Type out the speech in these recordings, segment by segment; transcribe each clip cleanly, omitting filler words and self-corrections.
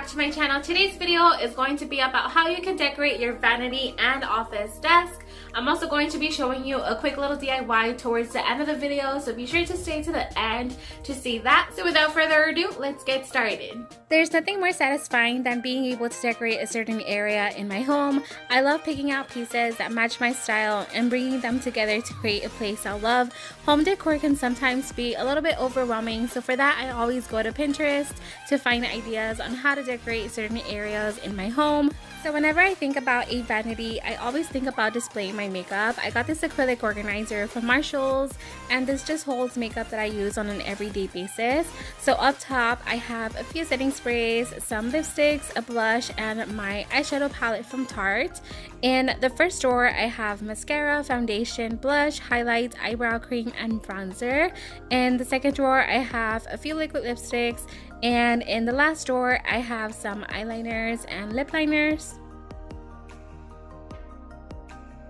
back to my channel. Today's video is going to be about how you can decorate your vanity and office desk. I'm also going to be showing you a quick little DIY towards the end of the video, so be sure to stay to the end to see that. So without further ado, let's get started. There's nothing more satisfying than being able to decorate a certain area in my home. I love picking out pieces that match my style and bringing them together to create a place I love. Home decor can sometimes be a little bit overwhelming, so for that I always go to Pinterest to find ideas on how to decorate certain areas in my home. So whenever I think about a vanity, I always think about displaying my makeup. I got this acrylic organizer from Marshall's, and this just holds makeup that I use on an everyday basis. So up top I have a few setting sprays, some lipsticks, a blush, and my eyeshadow palette from Tarte. In the first drawer I have mascara, foundation, blush, highlight, eyebrow cream, and bronzer. In the second drawer I have a few liquid lipsticks, and in the last drawer I have some eyeliners and lip liners.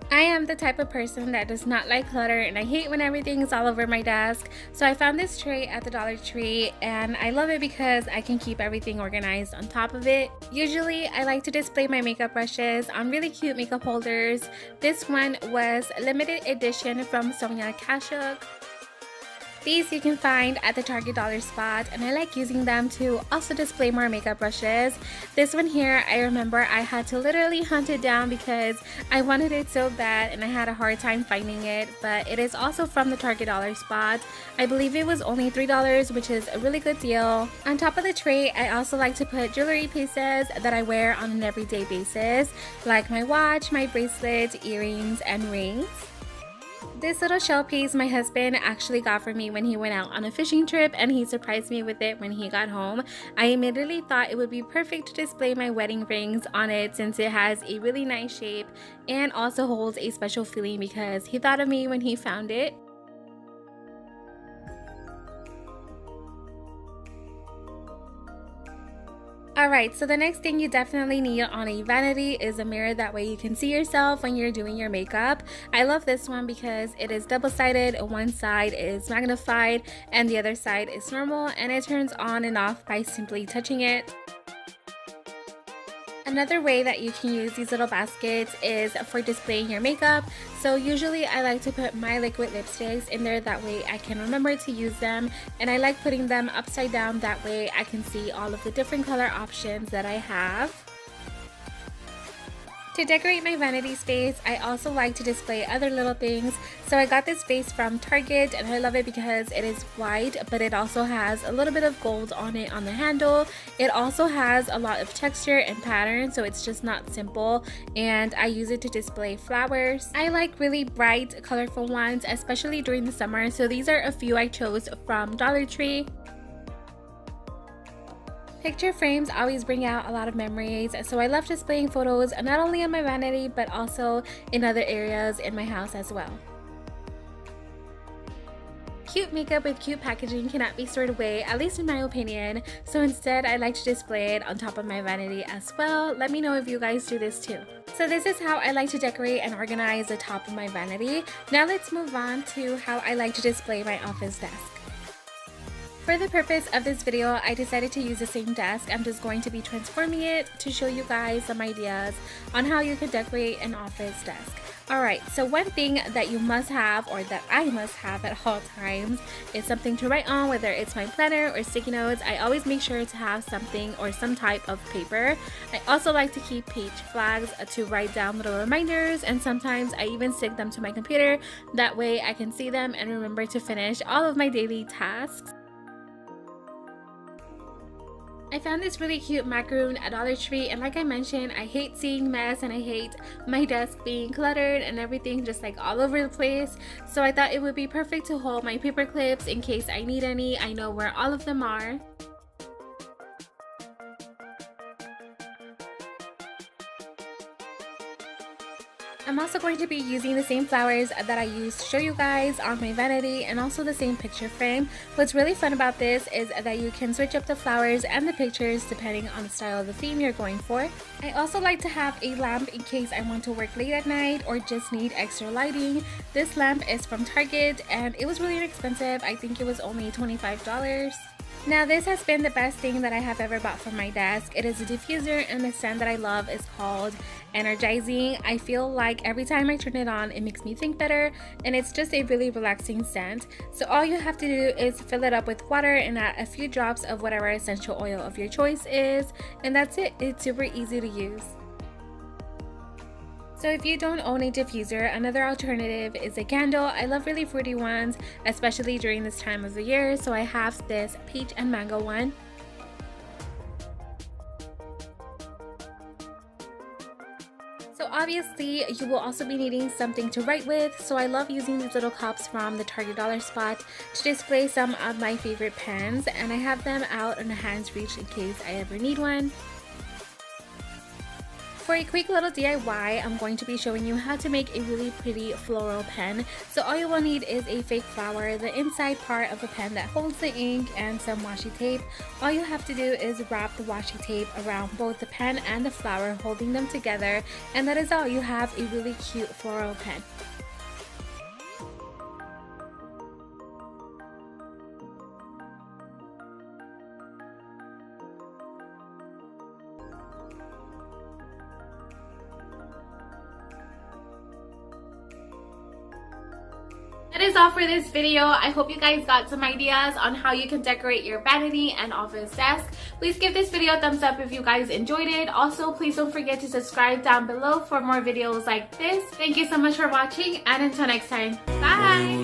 I am the type of person that does not like clutter, and I hate when everything is all over my desk. So I found this tray at the Dollar Tree, and I love it because I can keep everything organized on top of it. Usually I like to display my makeup brushes on really cute makeup holders. This one was limited edition from Sonia Kashuk. These you can find at the Target dollar spot, and I like using them to also display more makeup brushes. This one here, I remember I had to literally hunt it down because I wanted it so bad and I had a hard time finding it, but it is also from the Target dollar spot. I believe it was only $3, which is a really good deal. On top of the tray, I also like to put jewelry pieces that I wear on an everyday basis, like my watch, my bracelet, earrings, and rings. This little shell piece my husband actually got for me when he went out on a fishing trip, and he surprised me with it when he got home. I immediately thought it would be perfect to display my wedding rings on it since it has a really nice shape and also holds a special feeling because he thought of me when he found it. Alright, so the next thing you definitely need on a vanity is a mirror. That way you can see yourself when you're doing your makeup. I love this one because it is double-sided. One side is magnified and the other side is normal, and it turns on and off by simply touching it. Another way that you can use these little baskets is for displaying your makeup. So usually I like to put my liquid lipsticks in there, that way I can remember to use them, and I like putting them upside down, that way I can see all of the different color options that I have. To decorate my vanity space, I also like to display other little things. So I got this vase from Target, and I love it because it is white, but it also has a little bit of gold on it on the handle. It also has a lot of texture and pattern, so it's just not simple, and I use it to display flowers. I like really bright, colorful ones, especially during the summer, so these are a few I chose from Dollar Tree. Picture frames always bring out a lot of memories, so I love displaying photos not only on my vanity but also in other areas in my house as well. Cute makeup with cute packaging cannot be stored away, at least in my opinion, so instead I like to display it on top of my vanity as well. Let me know if you guys do this too. So this is how I like to decorate and organize the top of my vanity. Now let's move on to how I like to display my office desk. For the purpose of this video, I decided to use the same desk. I'm just going to be transforming it to show you guys some ideas on how you can decorate an office desk. Alright, so one thing that you must have, or that I must have at all times, is something to write on, whether it's my planner or sticky notes. I always make sure to have something or some type of paper. I also like to keep page flags to write down little reminders, and sometimes I even stick them to my computer. That way I can see them and remember to finish all of my daily tasks. I found this really cute macaroon at Dollar Tree, and like I mentioned, I hate seeing mess and I hate my desk being cluttered and everything just like all over the place. So I thought it would be perfect to hold my paper clips in case I need any. I know where all of them are. I'm also going to be using the same flowers that I used to show you guys on my vanity, and also the same picture frame. What's really fun about this is that you can switch up the flowers and the pictures depending on the style of the theme you're going for. I also like to have a lamp in case I want to work late at night or just need extra lighting. This lamp is from Target and it was really inexpensive. I think it was only $25. Now this has been the best thing that I have ever bought for my desk. It is a diffuser and the scent that I love is called Energizing. I feel like every time I turn it on, it makes me think better, and it's just a really relaxing scent. So all you have to do is fill it up with water and add a few drops of whatever essential oil of your choice is, and that's it. It's super easy to use. So if you don't own a diffuser, another alternative is a candle. I love really fruity ones, especially during this time of the year. So I have this peach and mango one. So obviously you will also be needing something to write with. So I love using these little cups from the Target dollar spot to display some of my favorite pens, and I have them out on a hand's reach in case I ever need one. For a quick little DIY, I'm going to be showing you how to make a really pretty floral pen. So all you will need is a fake flower, the inside part of a pen that holds the ink, and some washi tape. All you have to do is wrap the washi tape around both the pen and the flower, holding them together, and that is all. You have a really cute floral pen. That is all for this video. I hope you guys got some ideas on how you can decorate your vanity and office desk. Please give this video a thumbs up if you guys enjoyed it. Also, please don't forget to subscribe down below for more videos like this. Thank you so much for watching, and until next time, bye!